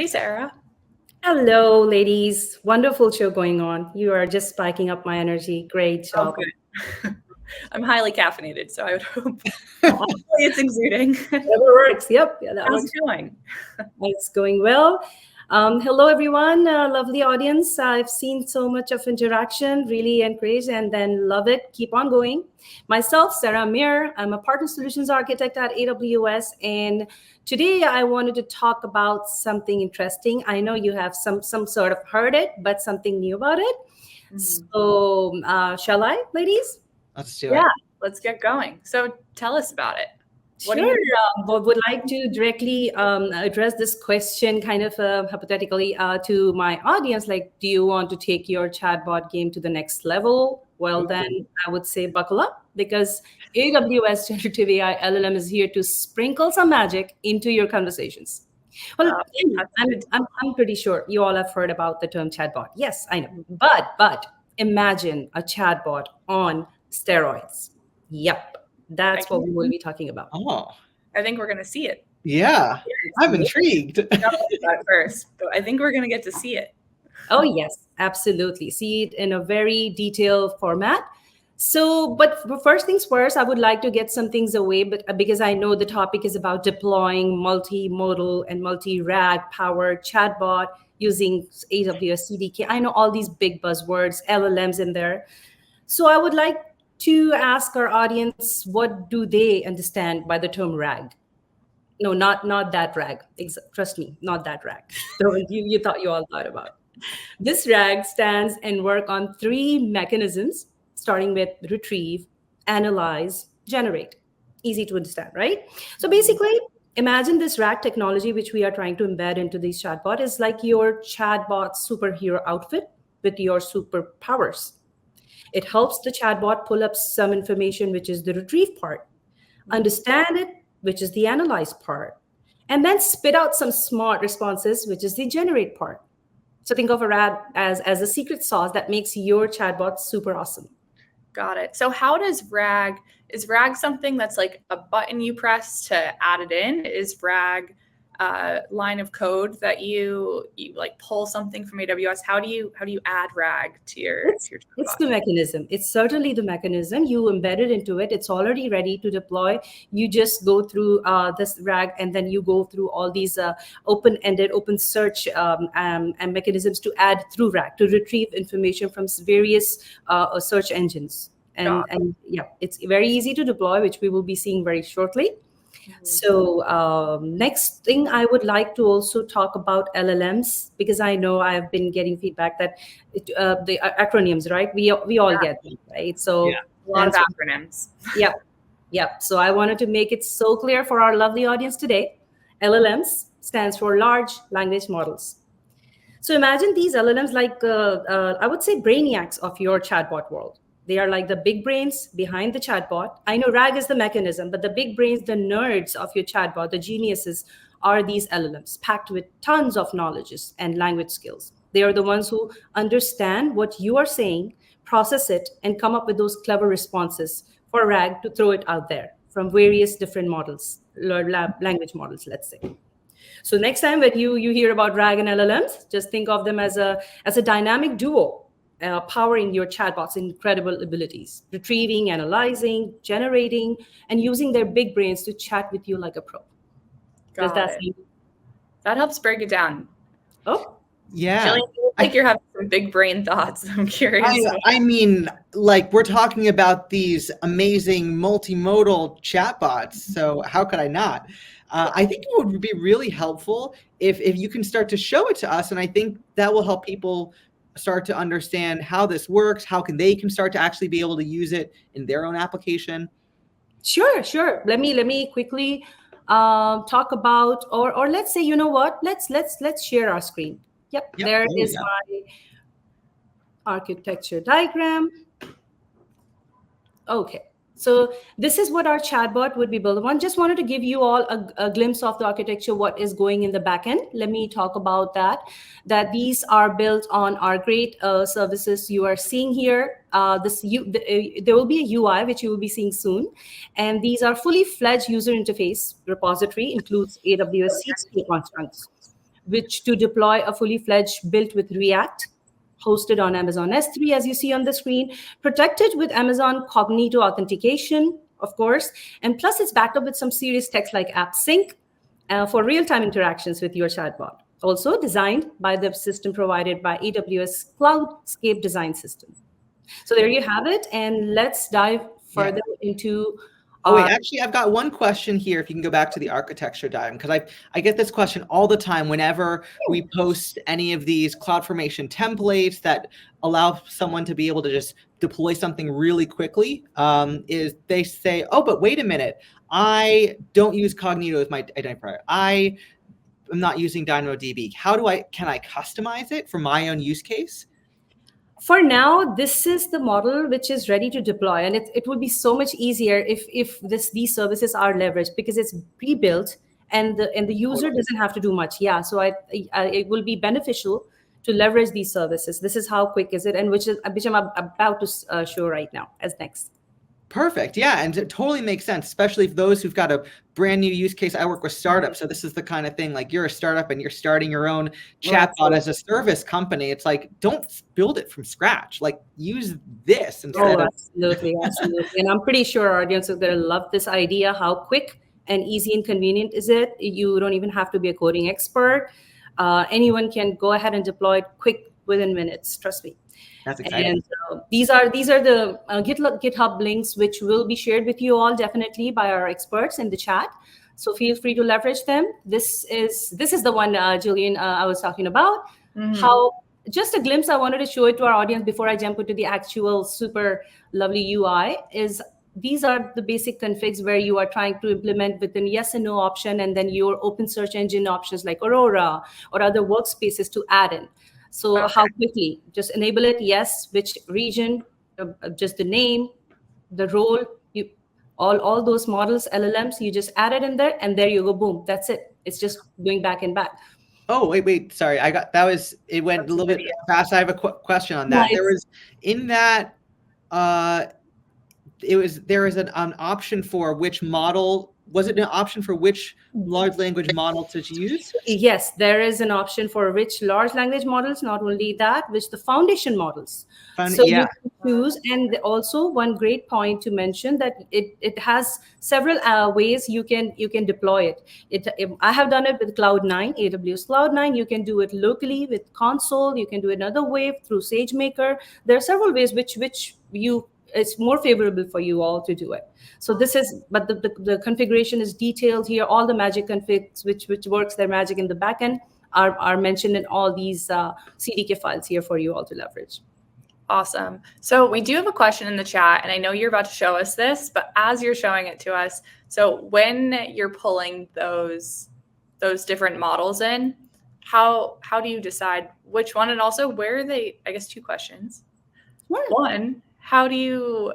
Hey, Sarah. Hello, ladies. Wonderful show going on. You are just spiking up my energy. Great job. Good. I'm highly caffeinated, so I would hope hopefully it's exuding. Whatever works. Yep. Yeah, that How's works. it going? It's going well. Hello, everyone. Lovely audience. I've seen so much of interaction, really encouraged, and then love it. Keep on going. Myself, Sarah Mir. I'm a partner solutions architect at AWS, and today I wanted to talk about something interesting. I know you have some sort of heard it, but something new about it. So, shall I, ladies? Let's do Yeah, it. let's get going. So tell us about it. What do Sure. you- Would like to directly address this question kind of hypothetically to my audience. Like, do you want to take your chatbot game to the next level? Well, then I would say buckle up because AWS Generative AI LLM is here to sprinkle some magic into your conversations. Well, I'm pretty sure you all have heard about the term chatbot. Yes, I know. But imagine a chatbot on steroids. Yep. That's what we will be talking about. Oh, I think we're going to see it. yeah. I'm intrigued. Not at first, but I think we're going to get to see it. Oh, yes, absolutely. See it in a very detailed format. So, but first things first, I would like to get some things away, but because I know the topic is about deploying multimodal and multi-RAG powered chatbot using AWS CDK. I know all these big buzzwords, LLMs in there. So I would like to ask our audience, what do they understand by the term RAG? No, not that RAG. Trust me, not that RAG. So you thought you all thought about. This RAG stands and work on three mechanisms, starting with retrieve, analyze, generate. Easy to understand, right? So basically, imagine this RAG technology, which we are trying to embed into these chatbot, is like your chatbot superhero outfit with your superpowers. It helps the chatbot pull up some information, which is the retrieve part, understand it, which is the analyze part, and then spit out some smart responses, which is the generate part. So think of a RAG as a secret sauce that makes your chatbot super awesome. Got it. So how does is RAG something that's like a button you press to add it in? Is RAG line of code that you like pull something from AWS? How do you add RAG to your It's the mechanism. It's certainly the mechanism. You embed it into it. It's already ready to deploy. You just go through this RAG, and then you go through all these open-ended, open search and mechanisms to add through RAG to retrieve information from various search engines. And yeah, it's very easy to deploy, which we will be seeing very shortly. So next thing I would like to also talk about LLMs, because I know I have been getting feedback that the acronyms, right? We all get them, right? So a lot of acronyms. Yep. So I wanted to make it so clear for our lovely audience today. LLMs stands for large language models. So imagine these LLMs like I would say brainiacs of your chatbot world. They are like the big brains behind the chatbot. I know RAG is the mechanism, but the big brains, the nerds of your chatbot, the geniuses, are these LLMs packed with tons of knowledges and language skills. They are the ones who understand what you are saying, process it, and come up with those clever responses for RAG to throw it out there from various different models, language models, let's say. So next time when you hear about RAG and LLMs, just think of them as a dynamic duo. Powering your chatbot's incredible abilities, retrieving, analyzing, generating, and using their big brains to chat with you like a pro. Does that seem? That helps break it down. Oh, yeah. Jillian, I think you're having some big brain thoughts. I'm curious. I mean, like, we're talking about these amazing multimodal chatbots. So how could I not? I think it would be really helpful if you can start to show it to us. And I think that will help people start to understand how this works, how they can start to actually be able to use it in their own application. Sure. Let me quickly talk about, or let's say, you know what? Let's share our screen. Yep. There is my architecture diagram. Okay. So this is what our chatbot would be built upon. Just wanted to give you all a glimpse of the architecture, what is going in the backend. Let me talk about that these are built on our great services you are seeing here. There will be a UI, which you will be seeing soon. And these are fully fledged user interface repository, includes AWS CDK constructs. which to deploy a fully fledged built with React, hosted on Amazon S3, as you see on the screen, protected with Amazon Cognito authentication, of course, and plus it's backed up with some serious text like app sync for real-time interactions with your chatbot. Also designed by the system provided by AWS Cloudscape Design System. So there you have it, and let's dive further into. Oh wait, actually, I've got one question here. If you can go back to the architecture diagram, because I get this question all the time whenever we post any of these CloudFormation templates that allow someone to be able to just deploy something really quickly. Is they say, oh, but wait a minute, I don't use Cognito as my identifier. I am not using DynamoDB. Can I customize it for my own use case? For now, this is the model which is ready to deploy, and it would be so much easier if these services are leveraged because it's pre-built and the user doesn't have to do much. Yeah, so it will be beneficial to leverage these services. This is how quick is it, and which I'm about to show right now as next. Perfect. Yeah. And it totally makes sense, especially if those who've got a brand new use case. I work with startups. So this is the kind of thing like you're a startup and you're starting your own chatbot as a service company. It's like, don't build it from scratch. Like use this instead of. Absolutely. And I'm pretty sure our audience is going to love this idea. How quick and easy and convenient is it? You don't even have to be a coding expert. Anyone can go ahead and deploy it quick within minutes. Trust me. That's exciting. And these are the GitHub links, which will be shared with you all definitely by our experts in the chat. So feel free to leverage them. This is the one, Jillian, I was talking about. How just a glimpse I wanted to show it to our audience before I jump into the actual super lovely UI is these are the basic configs where you are trying to implement within yes and no option, and then your open search engine options like Aurora or other workspaces to add in. So how quickly, just enable it, yes, which region, just the name, the role, all those models, LLMs, you just add it in there and there you go, boom, that's it. It's just going back and back. Oh, wait, sorry. It went a little bit fast. I have a question on that. Nice. There was in that, there is an option for which model. Was it an option for which large language model to use? Yes, there is an option for which large language models, not only that, which the foundation models. You can choose, and also one great point to mention that it has several ways you can deploy it. I have done it with Cloud9, AWS Cloud9. You can do it locally with Console. You can do it another way through SageMaker. There are several ways which it's more favorable for you all to do it. So this is, but the configuration is detailed here. All the magic configs, which works their magic in the backend, are mentioned in all these CDK files here for you all to leverage. Awesome. So we do have a question in the chat, and I know you're about to show us this, but as you're showing it to us, so when you're pulling those different models in, how do you decide which one, and also where are they? I guess two questions. Sure. One, how do you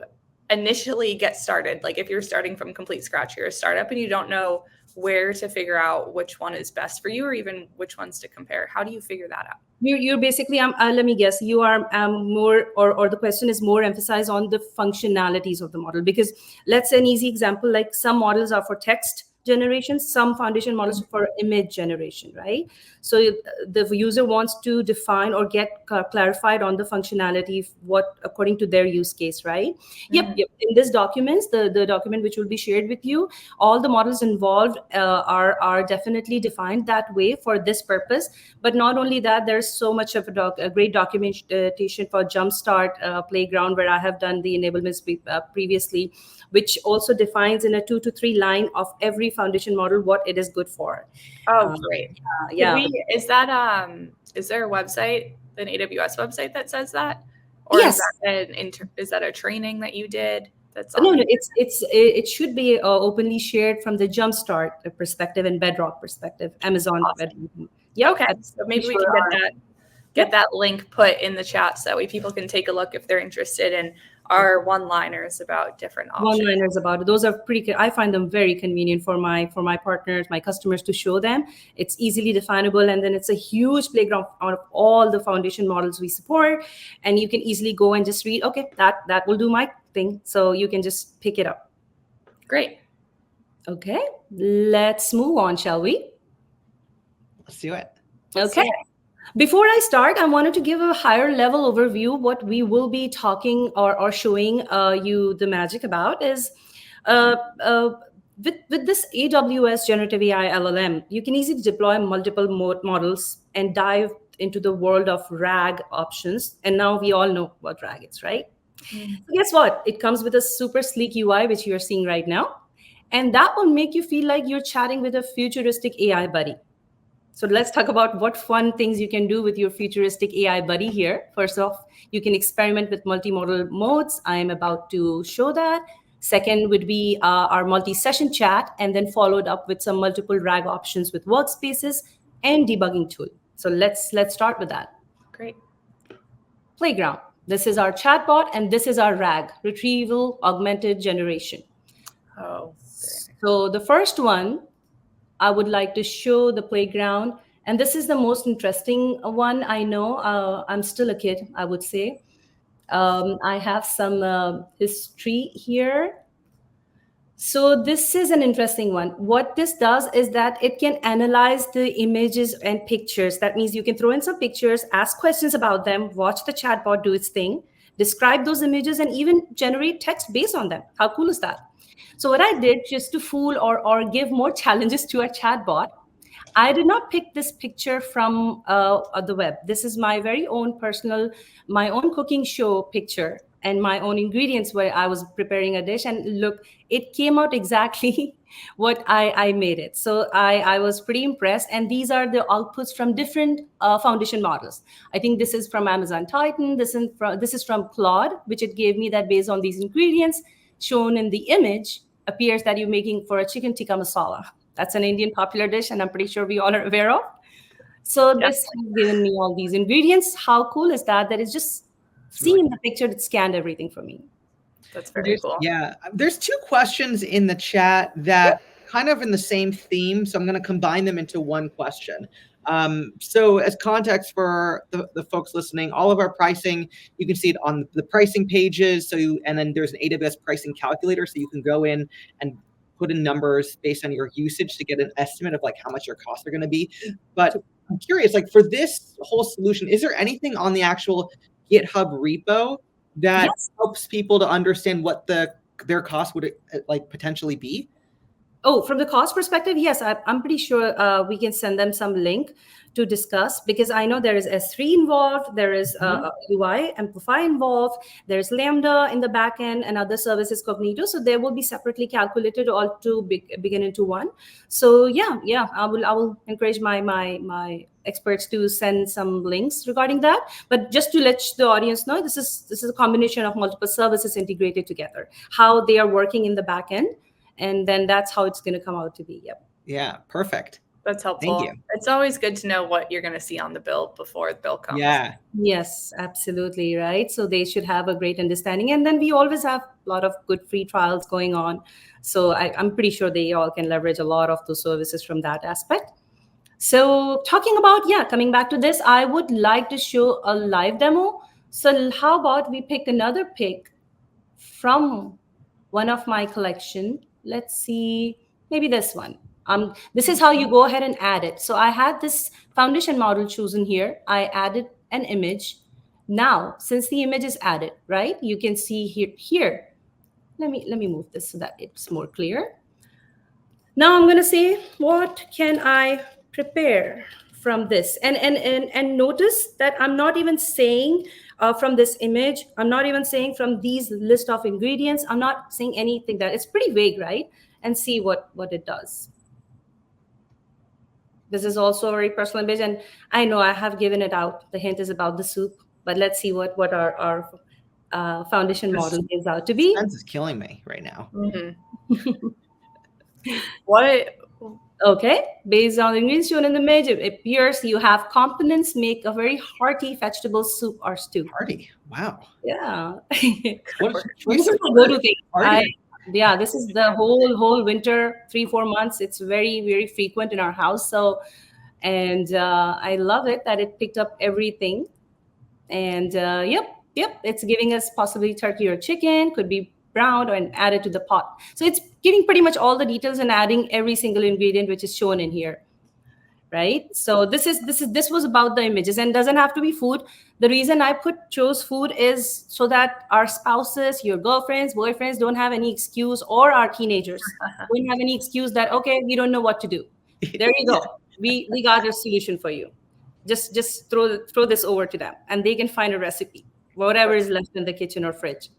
initially get started? Like if you're starting from complete scratch, you're a startup and you don't know where to figure out which one is best for you or even which ones to compare. How do you figure that out? You're basically, let me guess, you are more, or the question is more emphasized on the functionalities of the model, because let's say an easy example, like some models are for text generation, some foundation models for image generation, right? So the user wants to define or get clarified on the functionality, what according to their use case, right? Yep. In this documents, the document which will be shared with you, all the models involved are definitely defined that way for this purpose. But not only that, there's so much of a great documentation for Jumpstart Playground, where I have done the enablements previously, which also defines in a 2 to 3 line of every foundation model what it is good for. Oh, great. Is there a website, an AWS website that says that? Or yes. Is that a training that you did? No, it should be openly shared from the Jumpstart perspective and Bedrock perspective, Amazon. Awesome. Yeah. Okay. So maybe we can get that link put in the chat so that way people can take a look if they're interested in our one-liners about different options. One-liners about it. Those are pretty. I find them very convenient for my partners, my customers to show them. It's easily definable, and then it's a huge playground of all the foundation models we support, and you can easily go and just read. Okay, that will do my thing. So you can just pick it up. Great. Okay, let's move on, shall we? Let's do it. Okay. Before I start, I wanted to give a higher level overview. What we will be talking or showing you the magic about is uh, uh, with this AWS Generative AI LLM, you can easily deploy multiple models and dive into the world of RAG options. And now we all know what RAG is, right? Mm. So guess what? It comes with a super sleek UI, which you're seeing right now. And that will make you feel like you're chatting with a futuristic AI buddy. So let's talk about what fun things you can do with your futuristic AI buddy here. First off, you can experiment with multimodal modes. I am about to show that. Second would be our multi-session chat, and then followed up with some multiple RAG options with workspaces and debugging tool. So let's start with that. Great. Playground. This is our chatbot, and this is our RAG, Retrieval Augmented Generation. Oh. So the first one, I would like to show the playground. And this is the most interesting one. I know I'm still a kid, I would say. I have some history here. So this is an interesting one. What this does is that it can analyze the images and pictures. That means you can throw in some pictures, ask questions about them, watch the chatbot do its thing, describe those images, and even generate text based on them. How cool is that? So what I did, just to fool or give more challenges to a chatbot, I did not pick this picture from the web. This is my very own personal, my own cooking show picture and my own ingredients where I was preparing a dish. And look, it came out exactly what I made it. So I was pretty impressed. And these are the outputs from different foundation models. I think this is from Amazon Titan. This is from Claude, which it gave me that based on these ingredients shown in the image, appears that you're making for a chicken tikka masala. That's an Indian popular dish, and I'm pretty sure we all are aware of. So this has given me all these ingredients. How cool is that? That is just seeing in the picture, it scanned everything for me. That's very cool. Yeah, there's two questions in the chat that kind of in the same theme, so I'm going to combine them into one question. So as context for the folks listening, all of our pricing, you can see it on the pricing pages. And then there's an AWS pricing calculator, so you can go in and put in numbers based on your usage to get an estimate of like how much your costs are going to be. But I'm curious, like for this whole solution, is there anything on the actual GitHub repo that helps people to understand what their cost would like potentially be? Oh, from the cost perspective, yes, I'm pretty sure we can send them some link to discuss, because I know there is S3 involved, there is UI Amplify involved, there's Lambda in the backend and other services Cognito. So they will be separately calculated all to begin into one. So yeah, I will encourage my experts to send some links regarding that. But just to let the audience know, this is a combination of multiple services integrated together, how they are working in the backend. And then that's how it's going to come out to be. Yep. Yeah, perfect. That's helpful. Thank you. It's always good to know what you're going to see on the bill before the bill comes. Yeah. Yes, absolutely. Right. So they should have a great understanding. And then we always have a lot of good free trials going on. So I'm pretty sure they all can leverage a lot of those services from that aspect. So talking about, coming back to this, I would like to show a live demo. So how about we pick another pick from one of my collection. Let's see, maybe this one. This is how you go ahead and add it. So I had this foundation model chosen here. I added an image. Now, since the image is added, right, you can see here. Let me move this so that it's more clear. Now I'm going to say, what can I prepare from this? And notice that I'm not even saying from this image, I'm not even saying from these list of ingredients, I'm not saying anything. That it's pretty vague, right? And see what it does. This is also a very personal image, and I know I have given it out. The hint is about the soup, but let's see what our foundation model gives out to be. This is killing me right now. Mm-hmm. What? Okay, based on the ingredients shown in the image, it appears you have components make a very hearty vegetable soup or stew. Hearty, wow. Yeah. What This is a go-to thing. This is the whole winter, 3-4 months. It's very, very frequent in our house. So, and I love it that it picked up everything. And yep, it's giving us possibly turkey or chicken, could be browned and added to the pot. So it's giving pretty much all the details and adding every single ingredient which is shown in here, right? So this was about the images, and doesn't have to be food. The reason I chose food is so that our spouses, your girlfriends, boyfriends don't have any excuse, or our teenagers don't have any excuse that, okay, we don't know what to do. There you go. We got a solution for you. Just throw this over to them, and they can find a recipe, whatever is left in the kitchen or fridge.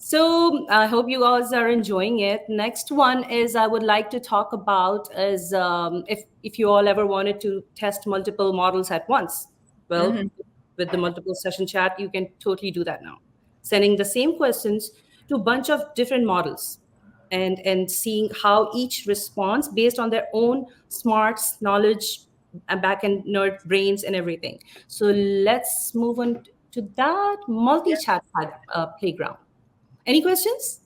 So I hope you guys are enjoying it. Next one is I would like to talk about is if you all ever wanted to test multiple models at once. Well, with the multiple session chat, you can totally do that now. Sending the same questions to a bunch of different models, and seeing how each responds based on their own smarts, knowledge, and back-end nerd brains and everything. So let's move on to that multi-chat playground. Any questions?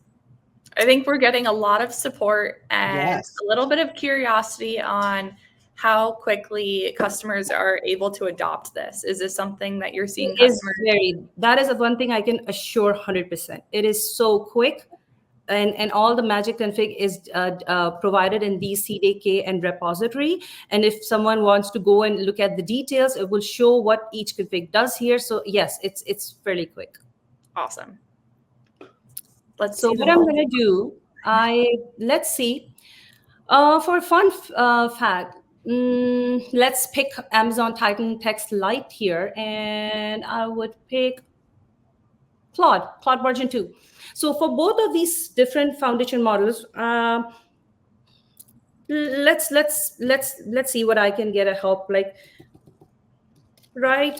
I think we're getting a lot of support and Yes. a little bit of curiosity on how quickly customers are able to adopt this. Is this something that you're seeing customers? That is one thing I can assure 100%. It is so quick, and all the magic config is provided in the CDK and repository. And if someone wants to go and look at the details, it will show what each config does here. So yes, it's fairly quick. Awesome. Let's So see what I'm going to do, let's see. For a fun fact, let's pick Amazon Titan Text Lite here, and I would pick Claude version 2. So for both of these different foundation models, let's see what I can get a help like. Right.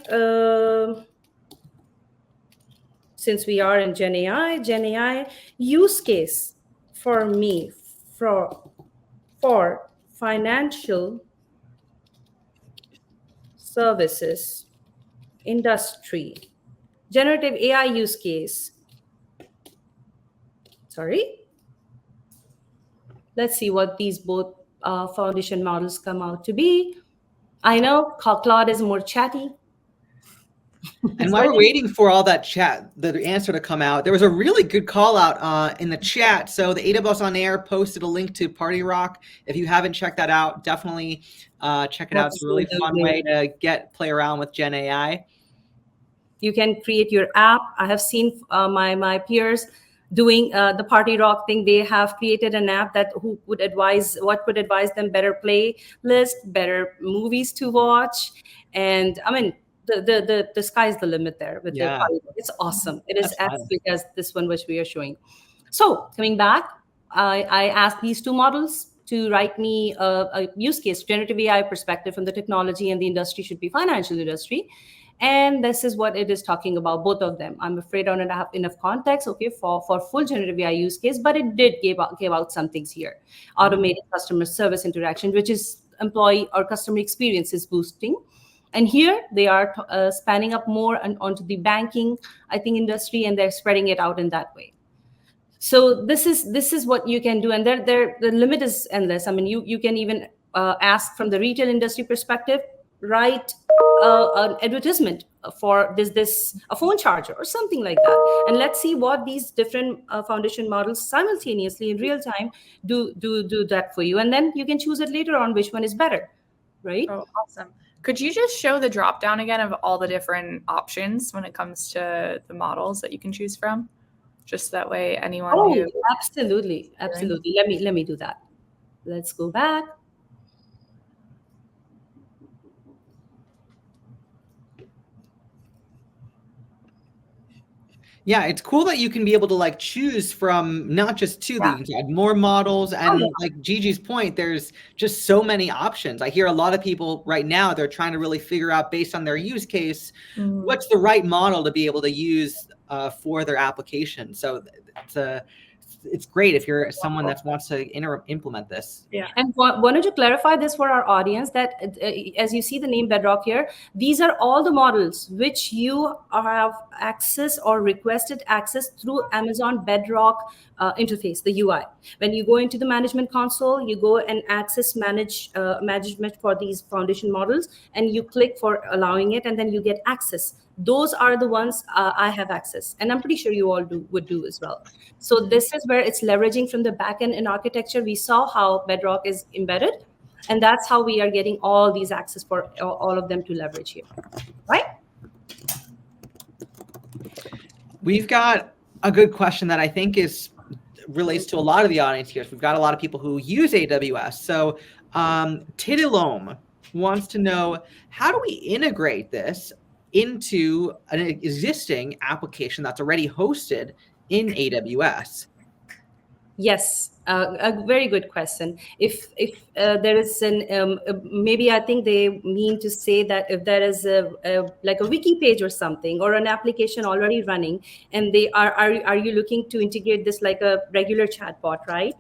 Since we are in Gen AI use case for me for financial services industry, generative AI use case. Sorry. Let's see what these both foundation models come out to be. I know Claude is more chatty. And while we're waiting for all that chat, the answer to come out, there was a really good call out in the chat. So the AWS OnAir posted a link to Party Rock. If you haven't checked that out, definitely check it out. It's a really fun way to play around with Gen AI. You can create your app. I have seen my peers doing the Party Rock thing. They have created an app that would advise them better playlist, better movies to watch, and I mean, the sky's the limit there with the Party Rock. It's awesome. It is as quick as this one which we are showing. So coming back, I asked these two models to write me a use case, generative AI perspective from the technology, and the industry should be financial industry. And this is what it is talking about, both of them. I'm afraid I don't have enough context, okay, for full generative AI use case, but it did give out some things here. Automated customer service interaction, which is employee or customer experiences boosting. And here they are spanning up more onto the banking, I think, industry, and they're spreading it out in that way. So this is what you can do, and the limit is endless. I mean, you can even ask from the retail industry perspective, write an advertisement for this a phone charger or something like that, and let's see what these different foundation models simultaneously in real time do that for you, and then you can choose it later on which one is better, right? Oh, awesome. Could you just show the drop down again of all the different options when it comes to the models that you can choose from? Just that way anyone who... Absolutely. Let me do that. Let's go back. Yeah, it's cool that you can be able to like choose from not just two, you can add more models, and like Gigi's point, there's just so many options. I hear a lot of people right now, they're trying to really figure out based on their use case, what's the right model to be able to use for their application. So it's great if you're someone that wants to implement this. Yeah. And wanted to clarify this for our audience that as you see the name Bedrock here, these are all the models which you have access or requested access through Amazon Bedrock interface, the UI. When you go into the management console, you go and access management for these foundation models, and you click for allowing it, and then you get access. Those are the ones I have access, and I'm pretty sure you all would do as well. So this is where it's leveraging from the backend in architecture. We saw how Bedrock is embedded. And that's how we are getting all these access for all of them to leverage here, right? We've got a good question that I think relates to a lot of the audience here. So we've got a lot of people who use AWS. So Tidilome wants to know, how do we integrate this into an existing application that's already hosted in AWS? Yes, a very good question. If there is maybe I think they mean to say that if there is like a wiki page or something, or an application already running, and they are you looking to integrate this like a regular chatbot, right?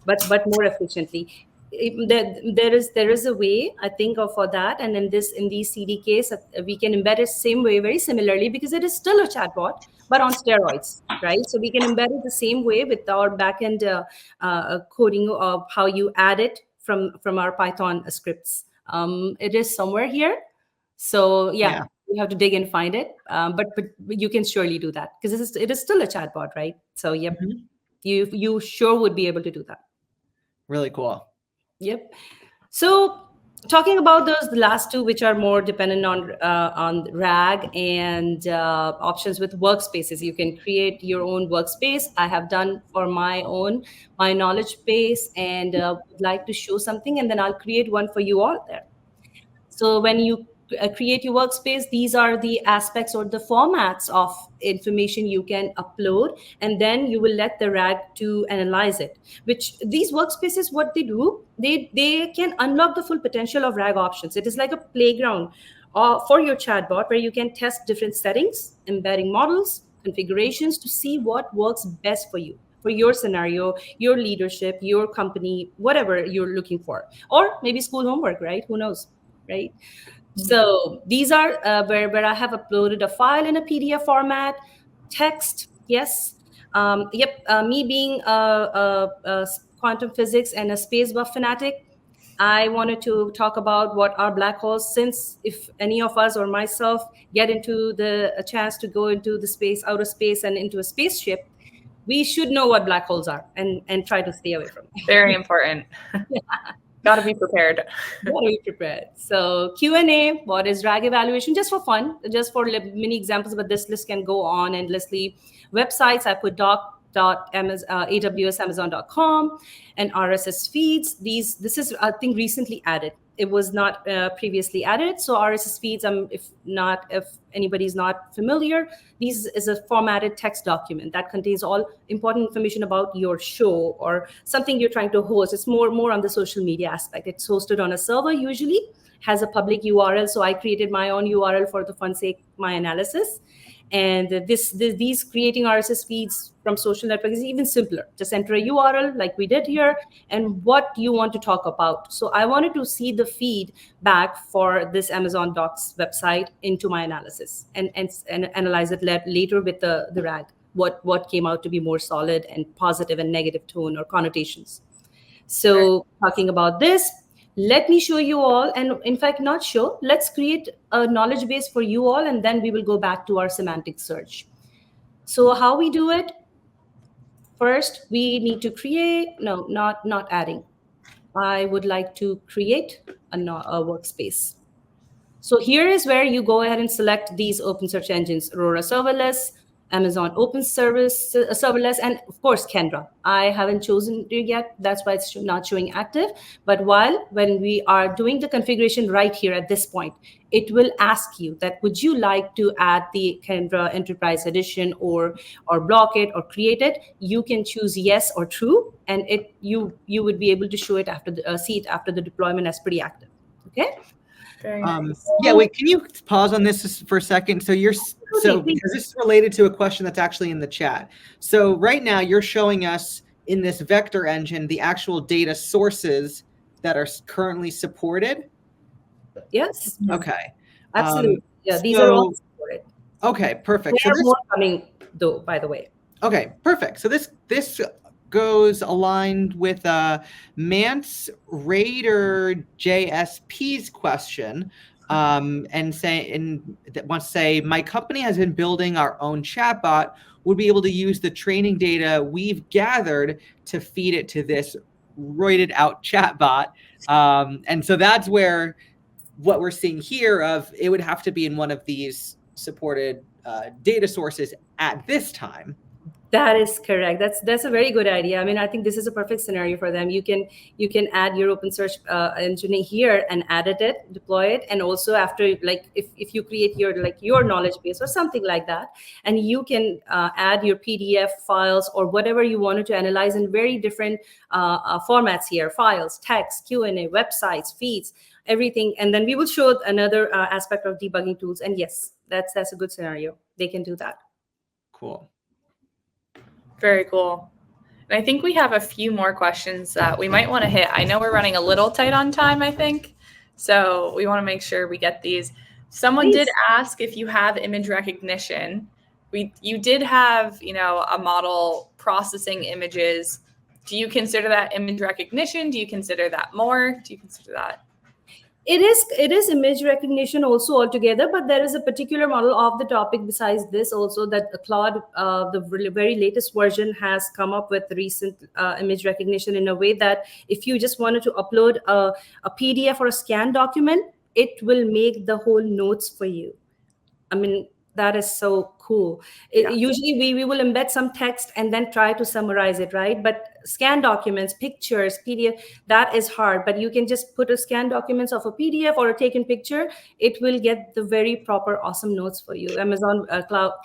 But more efficiently. There is a way, I think, for that, and in these CDKs we can embed it same way, very similarly, because it is still a chatbot but on steroids, right? So we can embed it the same way with our backend coding of how you add it from our Python scripts. It is somewhere here, so yeah. You have to dig and find it, but you can surely do that, because it is still a chatbot, right? So yep, you sure would be able to do that. Really cool. Yep. So talking about the last two, which are more dependent on RAG and options with workspaces, you can create your own workspace. I have done for my knowledge base, and would like to show something, and then I'll create one for you all there. So when you create your workspace, these are the aspects or the formats of information you can upload, and then you will let the RAG to analyze it. Which these workspaces, what they do, they can unlock the full potential of RAG options. It is like a playground for your chatbot, where you can test different settings, embedding models, configurations, to see what works best for you, for your scenario, your leadership, your company, whatever you're looking for, or maybe school homework, right? Who knows, right? So these are where I have uploaded a file in a PDF format, text, yes. Me being a quantum physics and a space buff fanatic, I wanted to talk about what are black holes, since if any of us or myself get into a chance to go into the space, outer space, and into a spaceship, we should know what black holes are and try to stay away from them. Very important. Yeah. Got to be prepared. Got to be prepared. So Q&A, what is RAG evaluation? Just for fun, just for mini examples, but this list can go on endlessly. Websites, I put doc.awsamazon.com and RSS feeds. This is, I think, recently added. It was not previously added. So RSS feeds, if anybody's not familiar, this is a formatted text document that contains all important information about your show or something you're trying to host. It's more on the social media aspect. It's hosted on a server, usually has a public URL. So I created my own URL for the fun sake, my analysis. And these creating RSS feeds from social networks is even simpler. Just enter a URL like we did here and what you want to talk about. So I wanted to see the feed back for this Amazon Docs website into my analysis and analyze it later with the RAG, what came out to be more solid and positive and negative tone or connotations. So talking about this, let me show you all, and in fact, not show, let's create a knowledge base for you all, and then we will go back to our semantic search. So how we do it? First, we need to create, no, not adding. I would like to create a workspace. So here is where you go ahead and select these open search engines: Aurora Serverless, Amazon Open Serverless, and of course, Kendra. I haven't chosen it yet. That's why it's not showing active. But when we are doing the configuration right here at this point, it will ask you that, would you like to add the Kendra Enterprise Edition or block it or create it? You can choose yes or true, and you would be able to show it see it after the deployment as pretty active. Okay. Yeah, wait, can you pause on this for a second? So because this is related to a question that's actually in the chat. So right now you're showing us in this vector engine the actual data sources that are currently supported. Yes. Okay. Absolutely. Yeah, these are all supported. Okay, perfect. There are more coming though, by the way. Okay, perfect. So this goes aligned with Mance Raider JSP's question, and that wants to say, my company has been building our own chatbot. Would be able to use the training data we've gathered to feed it to this roided out chatbot. And so that's where what we're seeing here of it would have to be in one of these supported data sources at this time. That is correct. That's a very good idea. I mean, I think this is a perfect scenario for them. You can add your open search engine here and edit it, deploy it, and also after, like, if you create your knowledge base or something like that, and you can add your PDF files or whatever you wanted to analyze in very different formats here: files, text, Q&A, websites, feeds, everything. And then we will show another aspect of debugging tools. And yes, that's a good scenario. They can do that. Cool. Very cool. And I think we have a few more questions that we might want to hit. I know we're running a little tight on time, I think. So we want to make sure we get these. Someone did ask if you have image recognition. You did have, a model processing images. Do you consider that image recognition? Do you consider that more? Do you consider that? It is image recognition also altogether, but there is a particular model of the topic besides this also that Claude, the very latest version, has come up with recent image recognition in a way that if you just wanted to upload a PDF or a scan document, it will make the whole notes for you. I mean, that is so cool. Usually we will embed some text and then try to summarize it, right? But scan documents, pictures, PDF, that is hard. But you can just put a scan documents of a PDF or a taken picture. It will get the very proper, awesome notes for you. Amazon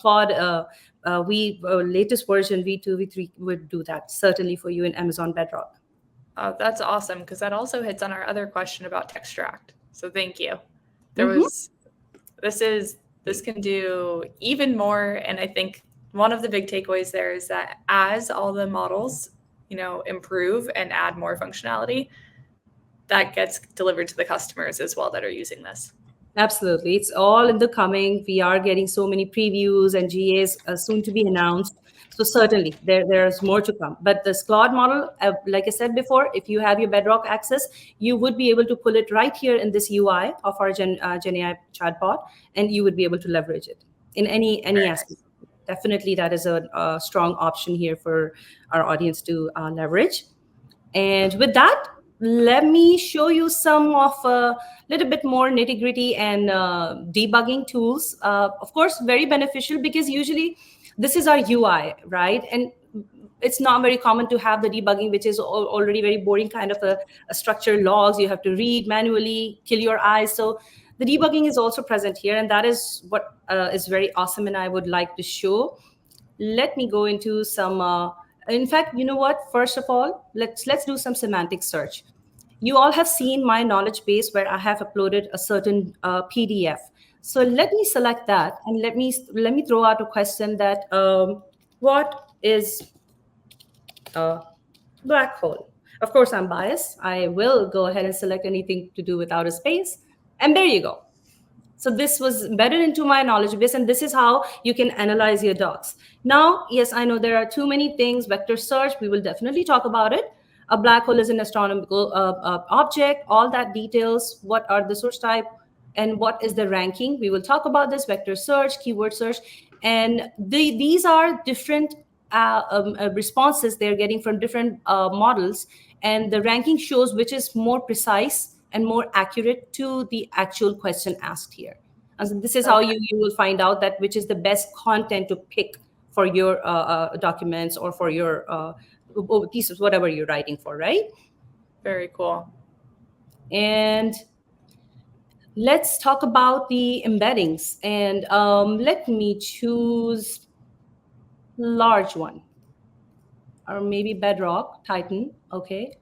Claude, latest version V2, V3 would do that certainly for you in Amazon Bedrock. Oh, that's awesome, because that also hits on our other question about Textract. So thank you. This can do even more. And I think one of the big takeaways there is that as all the models, improve and add more functionality, that gets delivered to the customers as well that are using this. Absolutely. It's all in the coming. We are getting so many previews and GAs soon to be announced. So certainly there's more to come. But the Claude model, like I said before, if you have your Bedrock access, you would be able to pull it right here in this UI of our Gen AI chatbot, and you would be able to leverage it in any aspect. Definitely, that is a strong option here for our audience to leverage. And with that, let me show you some of a little bit more nitty-gritty and debugging tools. Of course, very beneficial because usually this is our UI, right? And it's not very common to have the debugging, which is already very boring kind of a structured logs. You have to read manually, kill your eyes. So the debugging is also present here, and that is what is very awesome and I would like to show. Let me go into some, in fact, you know what? First of all, let's do some semantic search. You all have seen my knowledge base where I have uploaded a certain PDF. So let me select that and let me throw out a question that what is a black hole? Of course, I'm biased. I will go ahead and select anything to do with outer space. And there you go. So this was embedded into my knowledge base, and this is how you can analyze your docs. Now, yes, I know there are too many things. Vector search, we will definitely talk about it. A black hole is an astronomical object, all that details, what are the source type, and what is the ranking. We will talk about this, vector search, keyword search, and these are different responses they're getting from different models, and the ranking shows which is more precise and more accurate to the actual question asked here. And so this is how you will find out that which is the best content to pick for your documents or for your pieces, whatever you're writing for, right? Very cool. And let's talk about the embeddings. And let me choose large one, or maybe Bedrock, Titan. Okay.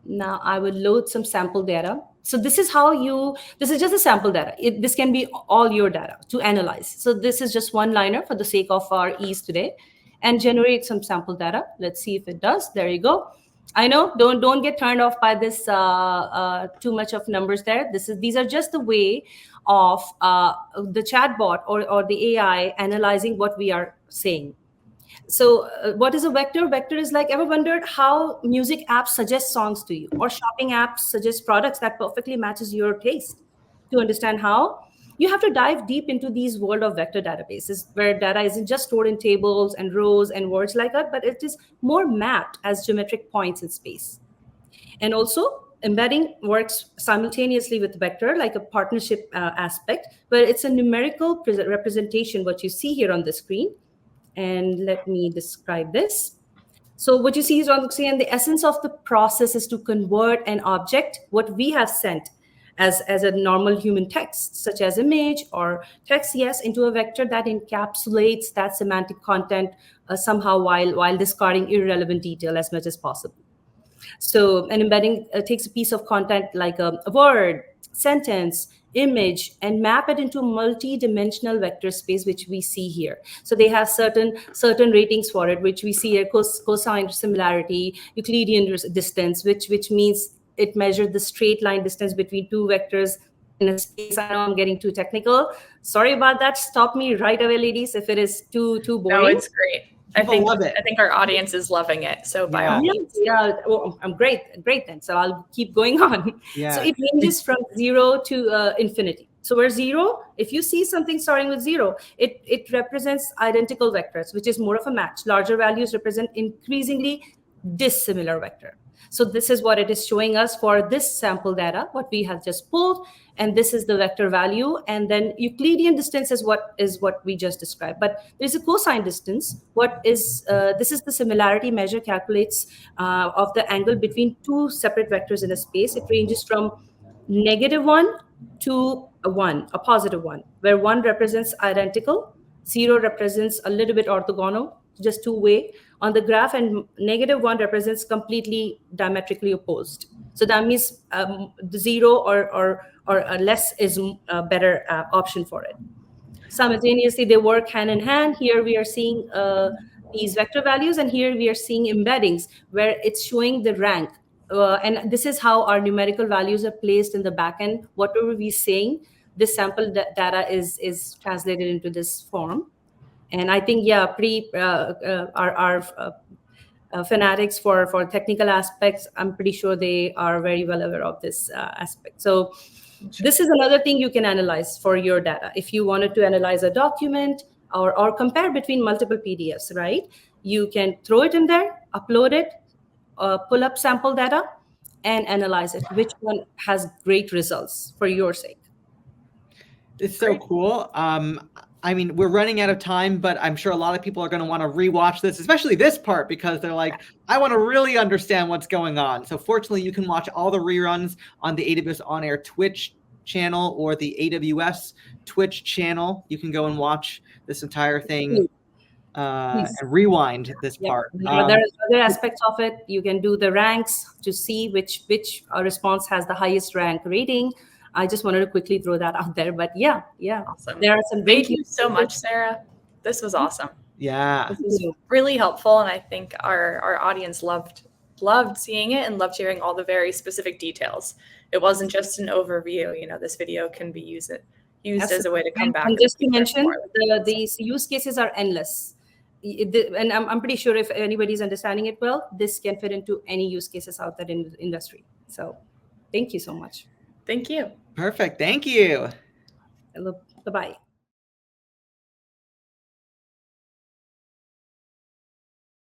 Now I will load some sample data. So this is just a sample data. This can be all your data to analyze. So this is just one liner for the sake of our ease today, and generate some sample data. Let's see if it does. There you go. I know, don't get turned off by this too much of numbers there. These are just the way of the chatbot or the AI analyzing what we are saying. So what is a vector? Vector is like, ever wondered how music apps suggest songs to you, or shopping apps suggest products that perfectly matches your taste? To understand how, you have to dive deep into these world of vector databases where data isn't just stored in tables and rows and words like that, but it is more mapped as geometric points in space. And also, embedding works simultaneously with vector, like a partnership aspect, but it's a numerical representation, what you see here on the screen. And let me describe this. So what you see is on the screen, the essence of the process is to convert an object, what we have sent as a normal human text, such as image or text, yes, into a vector that encapsulates that semantic content somehow while discarding irrelevant detail as much as possible. So an embedding takes a piece of content like a word, sentence, image, and map it into a multi-dimensional vector space, which we see here. So they have certain ratings for it, which we see here: cosine similarity, Euclidean distance, which means it measured the straight line distance between two vectors in a space. I know I'm getting too technical. Sorry about that. Stop me right away, ladies, if it is too boring. No, it's great. People love it. I think our audience is loving it. So by all means. Yeah, well, I'm great then. So I'll keep going on. Yeah. So it ranges from 0 to infinity. So where 0, if you see something starting with 0, it represents identical vectors, which is more of a match. Larger values represent increasingly dissimilar vector. So this is what it is showing us for this sample data, what we have just pulled, and this is the vector value. And then Euclidean distance is what we just described. But there's a cosine distance. This is the similarity measure calculates of the angle between two separate vectors in a space. It ranges from -1 to a 1, a positive 1, where 1 represents identical, 0 represents a little bit orthogonal, just two-way on the graph, and -1 represents completely diametrically opposed. So that means the 0 or less is a better option for it. Simultaneously, they work hand in hand. Here we are seeing these vector values, and here we are seeing embeddings where it's showing the rank. And this is how our numerical values are placed in the backend. Whatever we're saying, this sample data is translated into this form. And I think, yeah, our fanatics for technical aspects, I'm pretty sure they are very well aware of this aspect. So this is another thing you can analyze for your data. If you wanted to analyze a document or compare between multiple PDFs, right? You can throw it in there, upload it, pull up sample data, and analyze it. Which one has great results for your sake? It's so cool. I mean, we're running out of time, but I'm sure a lot of people are going to want to rewatch this, especially this part, because they're like, I want to really understand what's going on. So fortunately, you can watch all the reruns on the AWS OnAir Twitch channel or the AWS Twitch channel. You can go and watch this entire thing and rewind this part. There are other aspects of it. You can do the ranks to see which response has the highest rank rating. I just wanted to quickly throw that out there, but yeah. Awesome. There are some. Thank you so much, Sarah. This was awesome. Yeah, this was really helpful, and I think our audience loved seeing it and loved hearing all the very specific details. It wasn't just an overview. You know, this video can be used as a way to come back. And just to mention, these use cases are endless. And I'm pretty sure if anybody's understanding it well, this can fit into any use cases out there in the industry. So, thank you so much. Thank you. Perfect. Thank you. Bye-bye.